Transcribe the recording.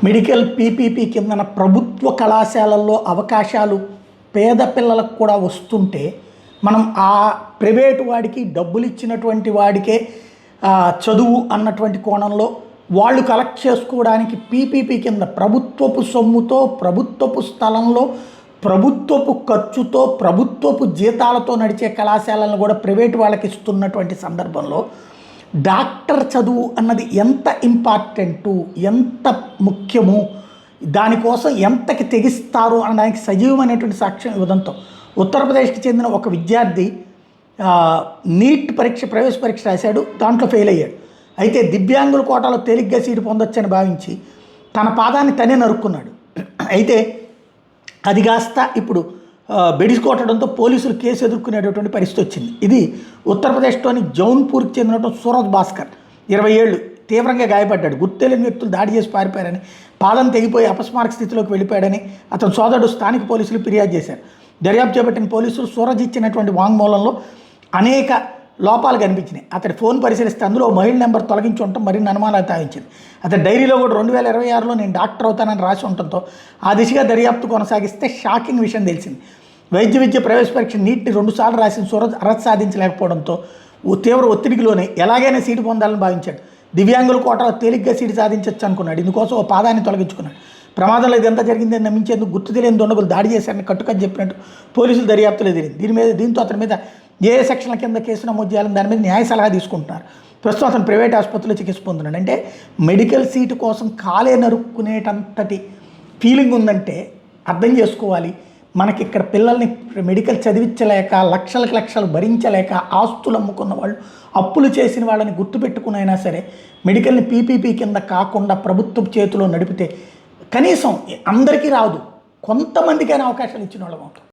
Medical PPP కిందన ప్రభుత్వ కళాశాలల్లో అవకాశాలు పేద పిల్లలకు కూడా వస్తుంటే మనం ఆ ప్రైవేటు వాడికి డబ్బులు ఇచ్చినటువంటి వాడికే చదువు అన్నటువంటి కోణంలో వాళ్ళు కలెక్ట్ చేసుకోవడానికి పీపీపీ కింద ప్రభుత్వపు సొమ్ముతో ప్రభుత్వపు స్థలంలో ప్రభుత్వపు ఖర్చుతో ప్రభుత్వపు జీతాలతో నడిచే కళాశాలను కూడా ప్రైవేటు వాళ్ళకి ఇస్తున్నటువంటి సందర్భంలో డాక్టర్ చదువు అన్నది ఎంత ఇంపార్టెంటు, ఎంత ముఖ్యము, దానికోసం ఎంతకి తెగిస్తారు అనడానికి సజీవమైనటువంటి సాక్ష్యం ఇవ్వడంతో ఉత్తరప్రదేశ్కి చెందిన ఒక విద్యార్థి నీట్ పరీక్ష ప్రవేశ పరీక్ష రాశాడు, దాంట్లో ఫెయిల్ అయ్యాడు. అయితే దివ్యాంగుల కోటాలో తేలిగ్గా సీటు పొందొచ్చని భావించి తన పాదాన్ని తనే నరుక్కున్నాడు. అయితే అది కాస్త ఇప్పుడు బెడిసికొట్టడంతో పోలీసులు కేసు ఎదుర్కొనేటటువంటి పరిస్థితి వచ్చింది. ఇది ఉత్తరప్రదేశ్లోని జౌన్పూర్కి చెందినటువంటి సూరజ్ భాస్కర్ 20 ఏళ్ళు తీవ్రంగా గాయపడ్డాడు. గుర్తెలిని వ్యక్తులు దాడి చేసి పారిపోయారని, పాదం తెగిపోయి అపస్మారక స్థితిలోకి వెళ్ళిపోయాడని అతని సోదరుడు స్థానిక పోలీసులు ఫిర్యాదు చేశారు. దర్యాప్తు చేపట్టిన పోలీసులు సూరజ్ ఇచ్చినటువంటి వాంగ్మూలంలో అనేక లోపాలు కనిపించినాయి. అతడి ఫోన్ పరిశీలిస్తే అందులో మహిళ నెంబర్ తొలగించి ఉండటం మరిన్ని అనుమానాలు తావించింది. అతడి డైరీలో కూడా 2026లో నేను డాక్టర్ అవుతానని రాసి ఉండటంతో ఆ దిశగా దర్యాప్తు కొనసాగిస్తే షాకింగ్ విషయం తెలిసింది. వైద్య విద్య ప్రవేశ పరీక్ష నీట్ని 2 సార్లు రాసిన సూరజ్ అర్హత సాధించలేకపోవడంతో తీవ్ర ఒత్తిడిలోనే ఎలాగైనా సీటు పొందాలని భావించాడు. దివ్యాంగుల కోటాలో తేలిగ్గా సీటు సాధించవచ్చు అనుకున్నాడు. ఇందుకోసం ఓ పాదాన్ని తొలగించుకున్నాడు. ప్రమాదంలో ఇదంతా జరిగిందని నమ్మించేందుకు గుర్తు తెలియని దుండగులు దాడి చేశారని కట్టుకని చెప్పినట్టు పోలీసులు దర్యాప్తులో తెలియదు. దీంతో అతని మీద ఏ సెక్షన్ల కింద కేసు నమోదు చేయాలని దాని మీద న్యాయ సలహా తీసుకుంటున్నారు. ప్రస్తుతం అతను ప్రైవేట్ ఆసుపత్రిలో చికిత్స పొందుతున్నాడు. అంటే మెడికల్ సీటు కోసం కాలే నరుక్కునేటంతటి ఫీలింగ్ ఉందంటే అర్థం చేసుకోవాలి. మనకి ఇక్కడ పిల్లల్ని మెడికల్ చదివించలేక లక్షలు భరించలేక ఆస్తులు అమ్ముకున్న వాళ్ళు, అప్పులు చేసిన వాళ్ళని గుర్తుపెట్టుకునైనా సరే మెడికల్ని పీపీపీ కింద కాకుండా ప్రభుత్వ చేతిలో నడిపితే కనీసం అందరికీ రాదు, కొంతమందికైనా అవకాశాలు ఇచ్చిన వాళ్ళం అవుతాం.